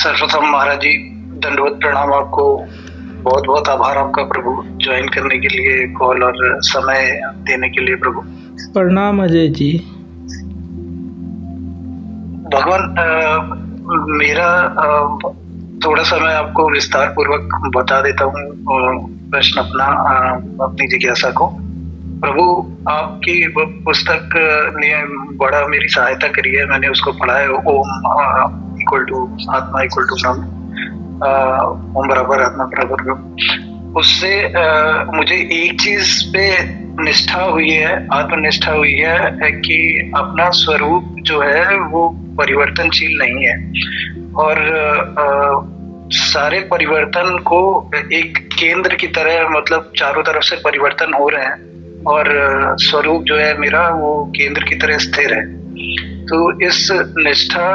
सर्वप्रथम महाराज जी, दंडवत प्रणाम आपको। बहुत बहुत आभार आपका प्रभु, ज्वाइन करने के लिए कॉल और समय देने के लिए प्रभु। प्रणाम अजय जी। भगवान, मेरा थोड़ा सा मैं आपको विस्तार पूर्वक बता देता हूँ प्रश्न अपना, अपनी जिज्ञासा को। प्रभु, आपकी पुस्तक ने बड़ा मेरी सहायता करी है। मैंने उसको पढ़ा है, ओम इक्वल टू आत्मा इक्वल टू ब्रह्म, ओम बराबर आत्मा बराबर ब्रह्म। उससे मुझे एक चीज पे निष्ठा हुई है, आत्मनिष्ठा हुई है कि अपना स्वरूप जो है वो परिवर्तनशील नहीं है, और सारे परिवर्तन को एक केंद्र की तरह, मतलब चारों तरफ से परिवर्तन हो रहे हैं, और स्वरूप जो है मेरा वो केंद्र की तरह स्थिर है। तो इस निष्ठा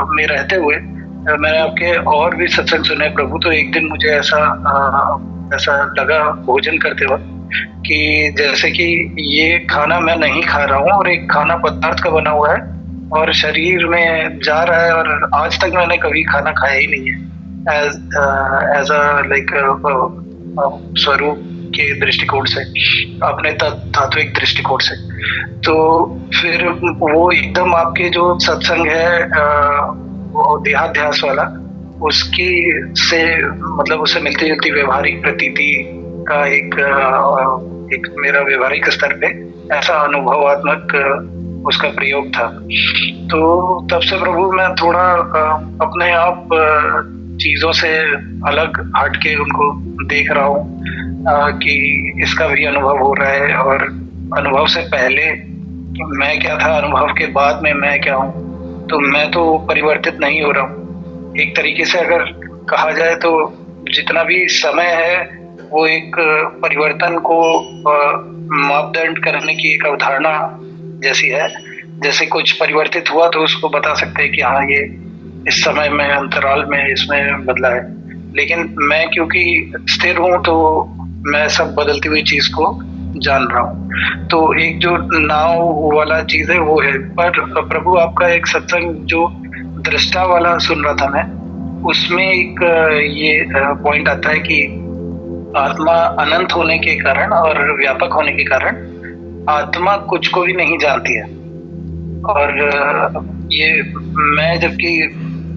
में रहते हुए मैंने आपके और भी सत्संग सुने प्रभु। तो एक दिन मुझे ऐसा लगा भोजन करते वक्त कि जैसे कि ये खाना मैं नहीं खा रहा हूँ और एक खाना पदार्थ का बना हुआ है और शरीर में जा रहा है, और आज तक मैंने कभी खाना खाया ही नहीं है एज अ लाइक स्वरूप के दृष्टिकोण से, अपने तात्विक दृष्टिकोण से। तो फिर वो एकदम आपके जो सत्संग है वो देहाध्यास वाला, उसकी से मतलब उससे मिलती जुलती व्यवहारिक प्रतीति का एक मेरा व्यवहारिक स्तर पे ऐसा अनुभवात्मक उसका प्रयोग था। तो तब से प्रभु मैं थोड़ा अपने आप चीजों से अलग हट के उनको देख रहा हूँ कि इसका भी अनुभव हो रहा है, और अनुभव से पहले मैं क्या था, अनुभव के बाद में मैं क्या हूँ। तो मैं तो परिवर्तित नहीं हो रहा हूँ। एक तरीके से अगर कहा जाए तो जितना भी समय है वो एक परिवर्तन को मापदंड करने की एक अवधारणा जैसी है। जैसे कुछ परिवर्तित हुआ तो उसको बता सकते हैं कि हाँ, ये इस समय में अंतराल में इसमें बदला है। लेकिन मैं क्योंकि स्थिर हूँ तो मैं सब बदलती हुई चीज को जान रहा हूँ। तो एक जो नाव वाला चीज है वो है। पर प्रभु, आपका एक सत्संग जो दृष्टा वाला सुन रहा था मैं, उसमें एक ये पॉइंट आता है कि आत्मा अनंत होने के कारण और व्यापक होने के कारण आत्मा कुछ को भी नहीं जानती है। और ये मैं जबकि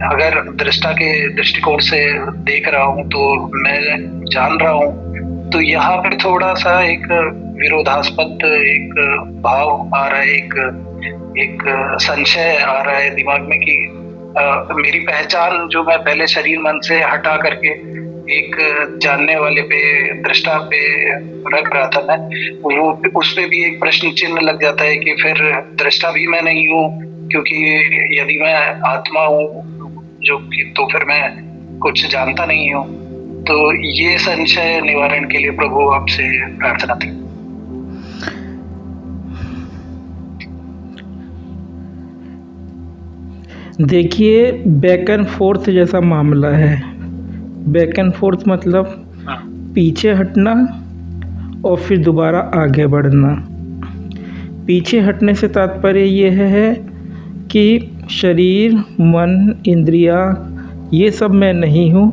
अगर दृष्टा के दृष्टिकोण से देख रहा हूँ तो मैं जान रहा हूँ। तो यहाँ पे थोड़ा सा एक विरोधास्पद एक भाव आ रहा है, एक संशय आ रहा है दिमाग में कि मेरी पहचान जो मैं पहले शरीर मन से हटा करके एक जानने वाले पे, दृष्टा पे रख रहा था मैं, वो उस पे भी एक प्रश्न चिन्ह लग जाता है कि फिर दृष्टा भी मैं नहीं हूँ, क्योंकि यदि मैं आत्मा हूँ जो तो फिर मैं कुछ जानता नहीं हूँ। तो ये संशय निवारण के लिए प्रभु आपसे प्रार्थना थी। देखिए, बैक एंड फोर्थ जैसा मामला है। बैक एंड फोर्थ मतलब पीछे हटना और फिर दोबारा आगे बढ़ना। पीछे हटने से तात्पर्य यह है कि शरीर, मन, इंद्रियां, ये सब मैं नहीं हूँ,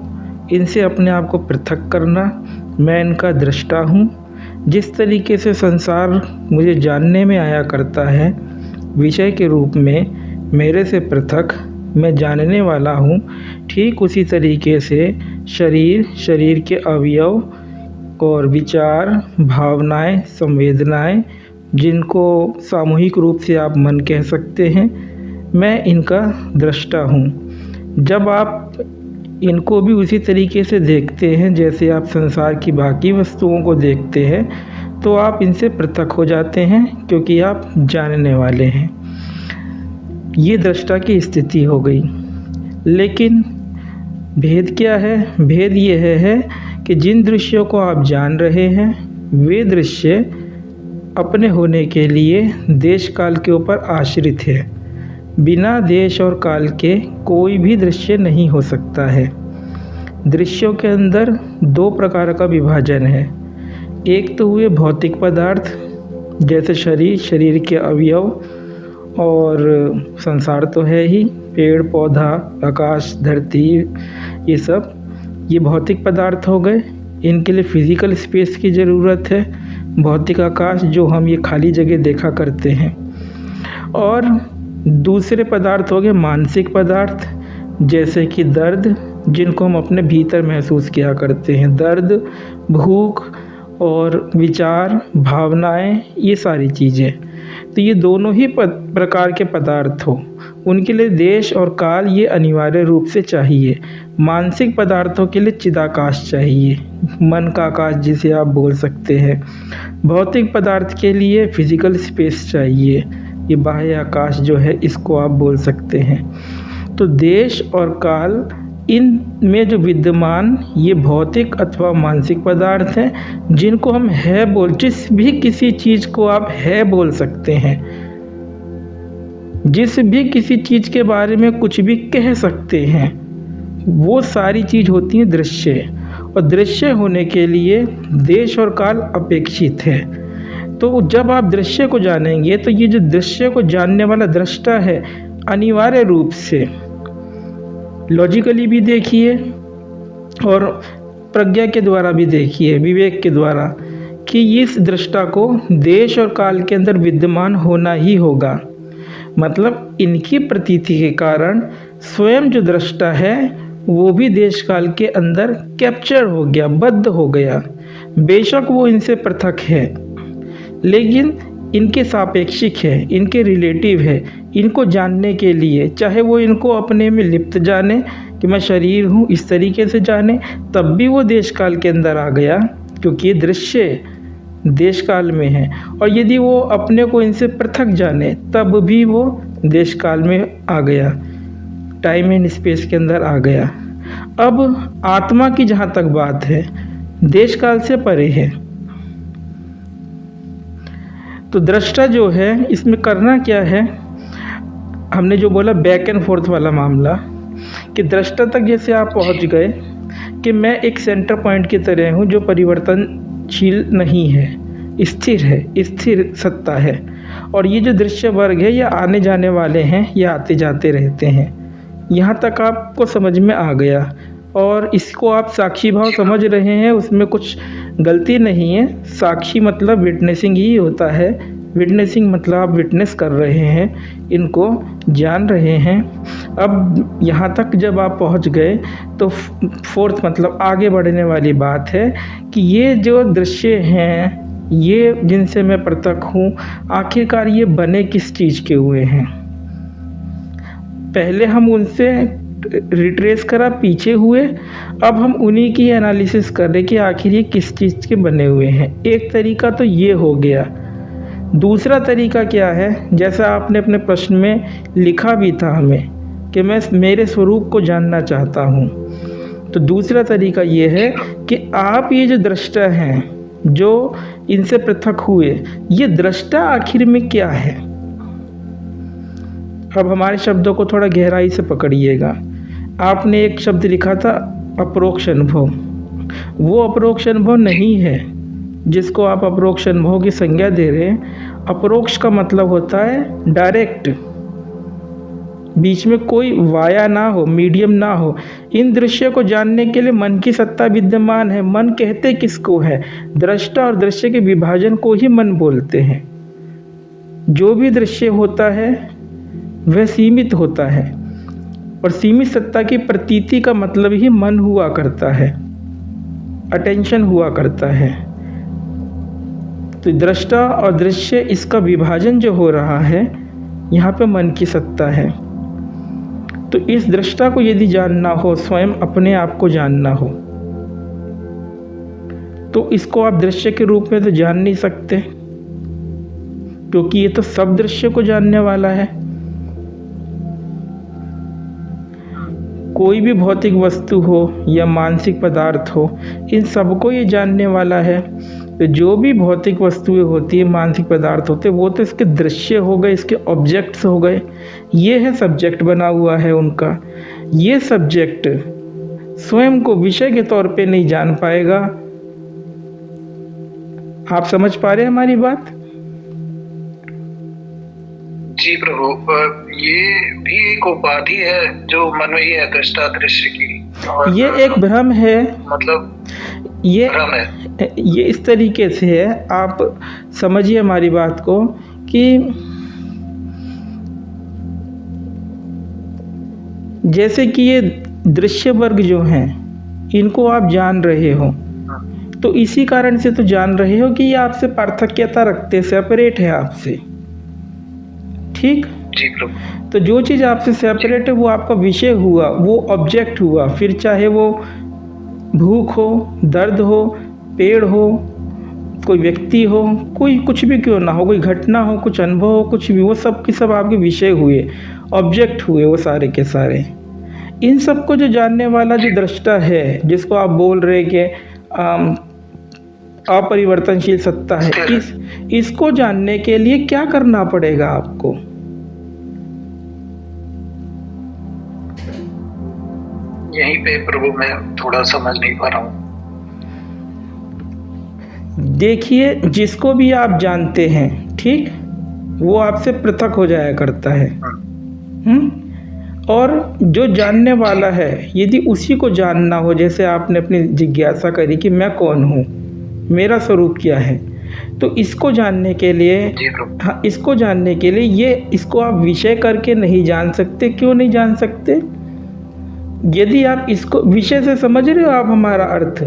इनसे अपने आप को पृथक करना। मैं इनका दृष्टा हूँ। जिस तरीके से संसार मुझे जानने में आया करता है विषय के रूप में, मेरे से पृथक मैं जानने वाला हूँ, ठीक उसी तरीके से शरीर, शरीर के अवयव और विचार, भावनाएं, संवेदनाएं, जिनको सामूहिक रूप से आप मन कह सकते हैं, मैं इनका दृष्टा हूँ। जब आप इनको भी उसी तरीके से देखते हैं जैसे आप संसार की बाकी वस्तुओं को देखते हैं, तो आप इनसे पृथक हो जाते हैं, क्योंकि आप जानने वाले हैं। ये दृष्टा की स्थिति हो गई। लेकिन भेद क्या है? भेद यह है कि जिन दृश्यों को आप जान रहे हैं वे दृश्य अपने होने के लिए देश काल के ऊपर आश्रित है। बिना देश और काल के कोई भी दृश्य नहीं हो सकता है। दृश्यों के अंदर दो प्रकार का विभाजन है। एक तो हुए भौतिक पदार्थ जैसे शरीर, शरीर के अवयव, और संसार तो है ही, पेड़ पौधा, आकाश, धरती, ये सब ये भौतिक पदार्थ हो गए। इनके लिए फिज़िकल स्पेस की ज़रूरत है, भौतिक आकाश जो हम ये खाली जगह देखा करते हैं। और दूसरे पदार्थ हो गए मानसिक पदार्थ, जैसे कि दर्द, जिनको हम अपने भीतर महसूस किया करते हैं। दर्द, भूख और विचार, भावनाएं, ये सारी चीज़ें। तो ये दोनों ही प्रकार के पदार्थ हो, उनके लिए देश और काल ये अनिवार्य रूप से चाहिए। मानसिक पदार्थों के लिए चिदाकाश चाहिए, मन का आकाश जिसे आप बोल सकते हैं। भौतिक पदार्थ के लिए फिज़िकल स्पेस चाहिए, ये बाह्य आकाश जो है इसको आप बोल सकते हैं। तो देश और काल, इन में जो विद्यमान ये भौतिक अथवा मानसिक पदार्थ हैं, जिनको हम है बोल, जिस भी किसी चीज़ को आप है बोल सकते हैं, जिस भी किसी चीज़ के बारे में कुछ भी कह सकते हैं, वो सारी चीज़ होती है दृश्य। और दृश्य होने के लिए देश और काल अपेक्षित है। तो जब आप दृश्य को जानेंगे तो ये जो दृश्य को जानने वाला दृष्टा है, अनिवार्य रूप से लॉजिकली भी देखिए और प्रज्ञा के द्वारा भी देखिए, विवेक के द्वारा, कि इस दृष्टा को देश और काल के अंदर विद्यमान होना ही होगा। मतलब इनकी प्रतीति के कारण स्वयं जो दृष्टा है वो भी देश काल के अंदर कैप्चर हो गया, बद्ध हो गया। बेशक वो इनसे पृथक है, लेकिन इनके सापेक्षिक है, इनके रिलेटिव है। इनको जानने के लिए, चाहे वो इनको अपने में लिप्त जाने कि मैं शरीर हूँ, इस तरीके से जाने, तब भी वो देश काल के अंदर आ गया, क्योंकि ये दृश्य देश काल में है। और यदि वो अपने को इनसे पृथक जाने, तब भी वो देश काल में आ गया, टाइम एंड स्पेस के अंदर आ गया। अब आत्मा की जहाँ तक बात है, देश काल से परे है। तो दृष्टा जो है, इसमें करना क्या है, हमने जो बोला बैक एंड फोर्थ वाला मामला, कि दृष्टा तक जैसे आप पहुंच गए कि मैं एक सेंटर पॉइंट की तरह हूं जो परिवर्तनशील नहीं है, स्थिर है, स्थिर सत्ता है। और ये जो दृश्य वर्ग है, ये आने जाने वाले हैं, ये आते जाते रहते हैं। यहाँ तक आपको समझ में आ गया, और इसको आप साक्षी भाव समझ रहे हैं, उसमें कुछ गलती नहीं है। साक्षी मतलब विटनेसिंग ही होता है। विटनेसिंग मतलब आप विटनेस कर रहे हैं, इनको जान रहे हैं। अब यहाँ तक जब आप पहुँच गए तो फोर्थ मतलब आगे बढ़ने वाली बात है कि ये जो दृश्य हैं, ये जिनसे मैं पृथक हूँ, आखिरकार ये बने किस चीज़ के हुए हैं। पहले हम उनसे रिट्रेस करा, पीछे हुए, अब हम उन्हीं की एनालिसिस कर रहे कि आखिर ये किस चीज़ के बने हुए हैं। एक तरीका तो ये हो गया। दूसरा तरीका क्या है, जैसा आपने अपने प्रश्न में लिखा भी था हमें कि मैं मेरे स्वरूप को जानना चाहता हूँ। तो दूसरा तरीका ये है कि आप ये जो दृष्टा हैं, जो इनसे पृथक हुए, ये दृष्टा आखिर में क्या है। अब हमारे शब्दों को थोड़ा गहराई से पकड़िएगा। आपने एक शब्द लिखा था अपरोक्ष अनुभव। वो अपरोक्ष अनुभव नहीं है जिसको आप अपरोक्ष अनुभव की संज्ञा दे रहे हैं। अपरोक्ष का मतलब होता है डायरेक्ट, बीच में कोई वाया ना हो, मीडियम ना हो। इन दृश्य को जानने के लिए मन की सत्ता विद्यमान है। मन कहते किसको है? दृष्टा और दृश्य के विभाजन को ही मन बोलते हैं। जो भी दृश्य होता है वह सीमित होता है, और सीमित सत्ता की प्रतीति का मतलब ही मन हुआ करता है, अटेंशन हुआ करता है। तो दृष्टा और दृश्य, इसका विभाजन जो हो रहा है, यहाँ पे मन की सत्ता है। तो इस दृष्टा को यदि जानना हो, स्वयं अपने आप को जानना हो, तो इसको आप दृश्य के रूप में तो जान नहीं सकते, क्योंकि ये तो सब दृश्य को जानने वाला है। कोई भी भौतिक वस्तु हो या मानसिक पदार्थ हो, इन सबको ये जानने वाला है। तो जो भी भौतिक वस्तुएं होती है, मानसिक पदार्थ होते हैं, वो तो इसके दृश्य हो गए, इसके ऑब्जेक्ट्स हो गए। ये है सब्जेक्ट बना हुआ है उनका। ये सब्जेक्ट स्वयं को विषय के तौर पे नहीं जान पाएगा। आप समझ पा रहे हैं हमारी बात? जी प्रभु, ये भी एक उपाधि है जो मनोई है दृष्टा दृश्य की, और ये एक भ्रम है। मतलब ये भ्रम है। ये इस तरीके से है, आप समझिए हमारी बात को, कि जैसे कि ये दृश्य वर्ग जो हैं इनको आप जान रहे हो, तो इसी कारण से तो जान रहे हो कि ये आपसे पार्थक्यता रखते, सेपरेट है आपसे, ठीक। जी प्रभु। तो जो चीज़ आपसे सेपरेट है वो आपका विषय हुआ, वो ऑब्जेक्ट हुआ, फिर चाहे वो भूख हो, दर्द हो, पेड़ हो, कोई व्यक्ति हो, कोई कुछ भी क्यों ना हो, कोई घटना हो, कुछ अनुभव हो, कुछ भी, वो सब के सब आपके विषय हुए, ऑब्जेक्ट हुए वो सारे के सारे। इन सब को जो जानने वाला जो दृष्टा है, जिसको आप बोल रहे कि अपरिवर्तनशील सत्ता है, इसको जानने के लिए क्या करना पड़ेगा आपको? यहीं पे प्रभु मैं थोड़ा समझ नहीं पा रहा हूँ। देखिए, जिसको भी आप जानते हैं, ठीक, वो आपसे पृथक हो जाया करता है। और जो जानने वाला है, यदि उसी को जानना हो, जैसे आपने अपनी जिज्ञासा करी कि मैं कौन हूँ, मेरा स्वरूप क्या है, तो इसको जानने के लिए, हाँ, इसको जानने के लिए इसको आप विषय करके नहीं जान सकते। क्यों नहीं जान सकते? यदि आप इसको विषय से समझ रहे हो आप हमारा अर्थ,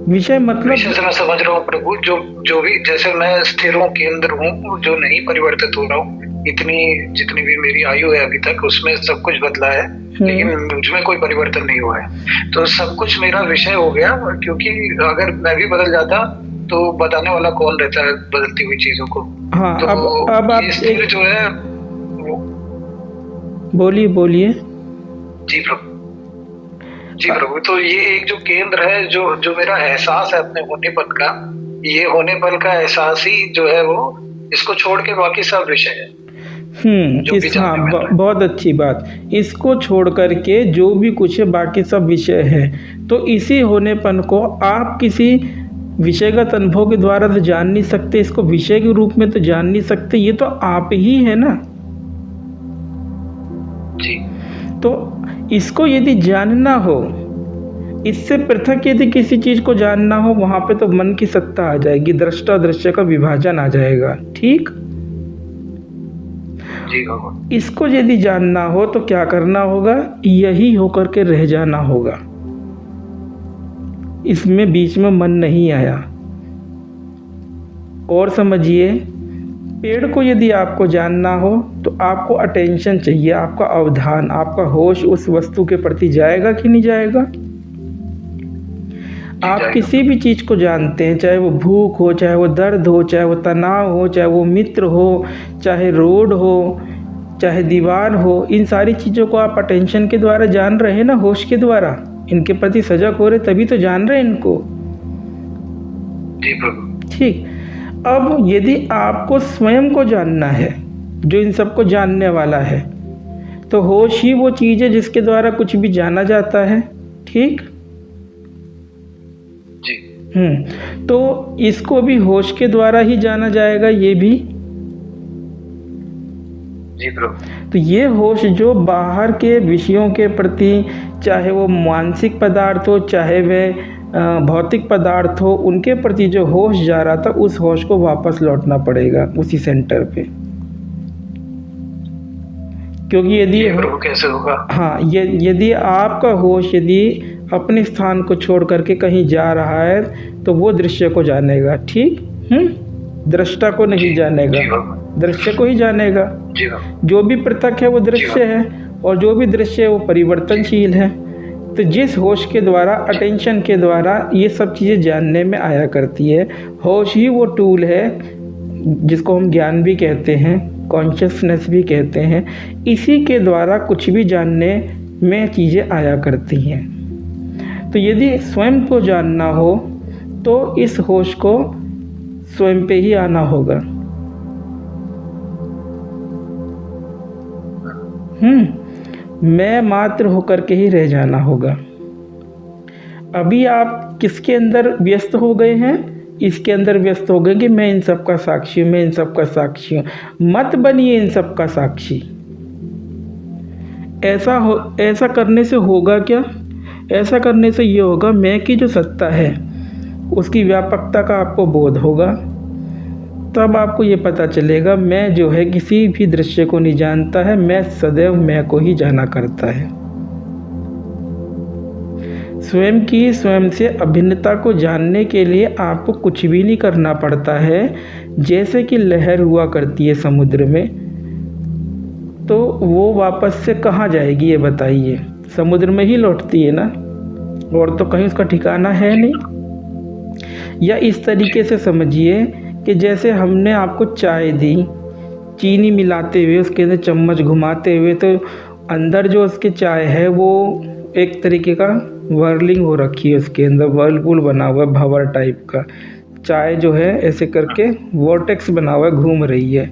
विषय मतलब विषय से मैं समझ रहा हूँ प्रभु, जो भी, जैसे मैं स्थिर हूँ, केंद्र हूँ, जो नहीं परिवर्तित हो रहा हूँ, इतनी जितनी भी मेरी आयु है अभी तक, उसमें सब कुछ बदला है, लेकिन मुझमें कोई परिवर्तन नहीं हुआ है। तो सब कुछ मेरा विषय हो गया, क्योंकि अगर मैं भी बदल जाता तो बताने वाला कौन रहता है बदलती हुई चीजों को। हाँ, तो अब आप स्थिर जो है, बोलिए। जी प्रभु। जी प्रभु, तो ये एक जो केंद्र है, जो मेरा एहसास है अपने होनेपन का, ये होनेपन का एहसास ही जो है वो, इसको छोड़ के बाकी सब विषय है। हाँ, बहुत अच्छी बात। इसको छोड़ करके जो भी कुछ है बाकी सब विषय है। तो इसी होनेपन को आप किसी विषयगत अनुभव के द्वारा तो जान नहीं सकते, इसको विषय के रूप में तो जान नहीं सकते, ये तो आप ही है ना जी। तो इसको यदि जानना हो, इससे पृथक यदि किसी चीज़ को जानना हो, वहाँ पे तो मन की सत्ता आ जाएगी, दृष्टा दृश्य का विभाजन आ जाएगा, ठीक। जी। इसको यदि जानना हो तो क्या करना होगा? यही होकर के रह जाना होगा, इसमें बीच में मन नहीं आया। और समझिए, पेड़ को यदि आपको जानना हो तो आपको अटेंशन चाहिए, आपका अवधान, आपका होश उस वस्तु के प्रति जाएगा कि नहीं जाएगा? आप किसी भी चीज़ को जानते हैं, चाहे वो भूख हो, चाहे वो दर्द हो, चाहे वो तनाव हो, चाहे वो मित्र हो, चाहे रोड हो, चाहे दीवार हो, इन सारी चीज़ों को आप अटेंशन के द्वारा जान रहे हैं ना, होश के द्वारा इनके प्रति सजग हो रहे, तभी तो जान रहे हैं इनको। जी प्रभु। ठीक। अब यदि आपको स्वयं को जानना है, जो इन सबको जानने वाला है, तो होश ही वो चीज़ है जिसके द्वारा कुछ भी जाना जाता है, ठीक। तो इसको भी होश के द्वारा ही जाना जाएगा, ये भी। जी प्रभु। तो ये होश जो बाहर के विषयों के प्रति, चाहे वो मानसिक पदार्थ हो, चाहे वे भौतिक पदार्थ हो, उनके प्रति जो होश जा रहा था, उस होश को वापस लौटना पड़ेगा उसी सेंटर पे। क्योंकि यदि कैसे होगा? हाँ, यदि आपका होश यदि अपने स्थान को छोड़ करके कहीं जा रहा है तो वो दृश्य को जानेगा, ठीक। दृष्टा को नहीं जानेगा, दृश्य को ही जानेगा। जो भी पृथक है वो दृश्य है, और जो भी दृश्य है वो परिवर्तनशील है। तो जिस होश के द्वारा, अटेंशन के द्वारा ये सब चीज़ें जानने में आया करती है, होश ही वो टूल है जिसको हम ज्ञान भी कहते हैं, कॉन्शियसनेस भी कहते हैं। इसी के द्वारा कुछ भी जानने में चीज़ें आया करती हैं। तो यदि स्वयं को जानना हो तो इस होश को स्वयं पे ही आना होगा। मैं मात्र होकर के ही रह जाना होगा। अभी आप किसके अंदर व्यस्त हो गए हैं? इसके अंदर व्यस्त हो गए कि मैं इन सब का साक्षी हूँ, मैं इन सब का साक्षी हूँ। मत बनिए इन सब का साक्षी। ऐसा करने से होगा क्या? ऐसा करने से ये होगा, मैं की जो सत्ता है उसकी व्यापकता का आपको बोध होगा। तब आपको ये पता चलेगा मैं जो है किसी भी दृश्य को नहीं जानता है, मैं सदैव मैं को ही जाना करता है। स्वयं की स्वयं से अभिन्नता को जानने के लिए आपको कुछ भी नहीं करना पड़ता है। जैसे कि लहर हुआ करती है समुद्र में, तो वो वापस से कहाँ जाएगी ये बताइए? समुद्र में ही लौटती है ना, और तो कहीं उसका ठिकाना है नहीं। या इस तरीके से समझिए कि जैसे हमने आपको चाय दी, चीनी मिलाते हुए उसके अंदर चम्मच घुमाते हुए, तो अंदर जो उसकी चाय है वो एक तरीके का वर्लिंग हो रखी है, उसके अंदर वर्लपूल बना हुआ है, भंवर टाइप का। चाय जो है ऐसे करके वॉर्टेक्स बना हुआ है, घूम रही है।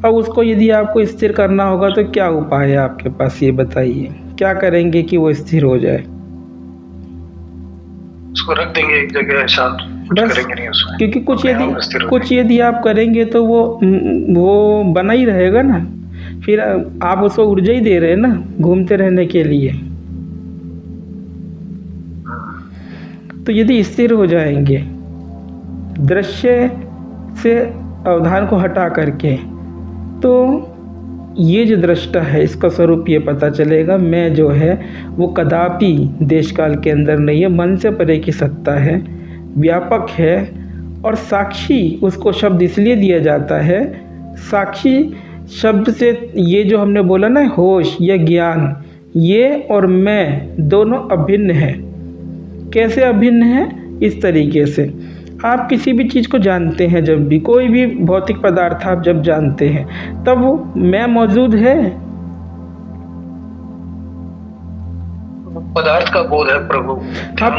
अब उसको यदि आपको स्थिर करना होगा तो क्या उपाय है आपके पास, ये बताइए? क्या करेंगे कि वो स्थिर हो जाए? उसको रख देंगे एक जगह शांत, कुछ बस, करेंगे नहीं उसमें, क्योंकि कुछ कुछ यदि आप करेंगे तो वो बना ही रहेगा ना। फिर आप उसको ऊर्जा ही दे रहे हैं ना घूमते रहने के लिए। तो यदि स्थिर हो जाएंगे, दृश्य से अवधान को हटा करके, तो ये जो दृष्टा है इसका स्वरूप ये पता चलेगा, मैं जो है वो कदापि देश काल के अंदर नहीं है, मन से परे की सत्ता है, व्यापक है। और साक्षी उसको शब्द इसलिए दिया जाता है, साक्षी शब्द से ये जो हमने बोला ना होश या ज्ञान, ये और मैं दोनों अभिन्न हैं। कैसे अभिन्न है? इस तरीके से आप किसी भी चीज़ को जानते हैं, जब भी कोई भी भौतिक पदार्थ आप जब जानते हैं तब वो मैं मौजूद है। पदार्थ का बोध है प्रभु। हाँ,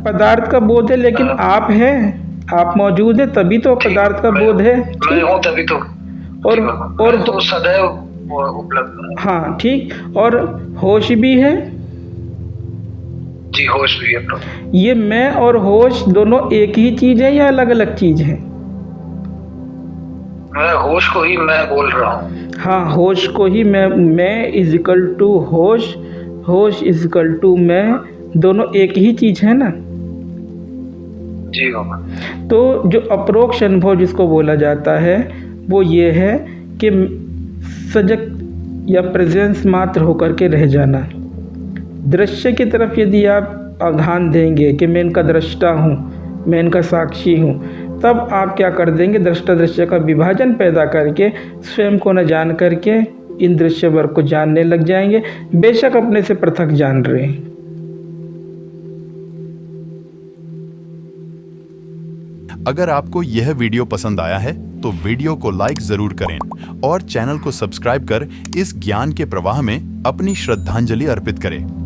पदार्थ का बोध है, लेकिन आप हैं, आप मौजूद है, तभी तो पदार्थ का बोध है। मैं हूँ तभी तो, और तो सदैव उपलब्ध। हाँ ठीक, और होश भी है जी, होश भी है प्रभु। ये मैं और होश दोनों एक ही चीज है या अलग अलग चीज है? मैं होश को ही मैं बोल रहा हूँ। हाँ, होश को ही मैं इज इक्वल टू होश, होश इज इक्वल टू मैं, दोनों एक ही चीज है ना। जी बाबा। तो जो अपरोक्ष अनुभव जिसको बोला जाता है वो ये है कि सजग या प्रेजेंस मात्र होकर के रह जाना। दृश्य की तरफ यदि आप अवधान देंगे कि मैं इनका दृष्टा हूँ, मैं इनका साक्षी हूँ, तब आप क्या कर देंगे? दृष्टा दृश्य का विभाजन पैदा करके स्वयं को न जान करके इन दृश्य वर्ग को जानने लग जाएंगे, बेशक अपने से पृथक जान रहे हैं। अगर आपको यह वीडियो पसंद आया है तो वीडियो को लाइक जरूर करें और चैनल को सब्सक्राइब कर इस ज्ञान के प्रवाह में अपनी श्रद्धांजलि अर्पित करें।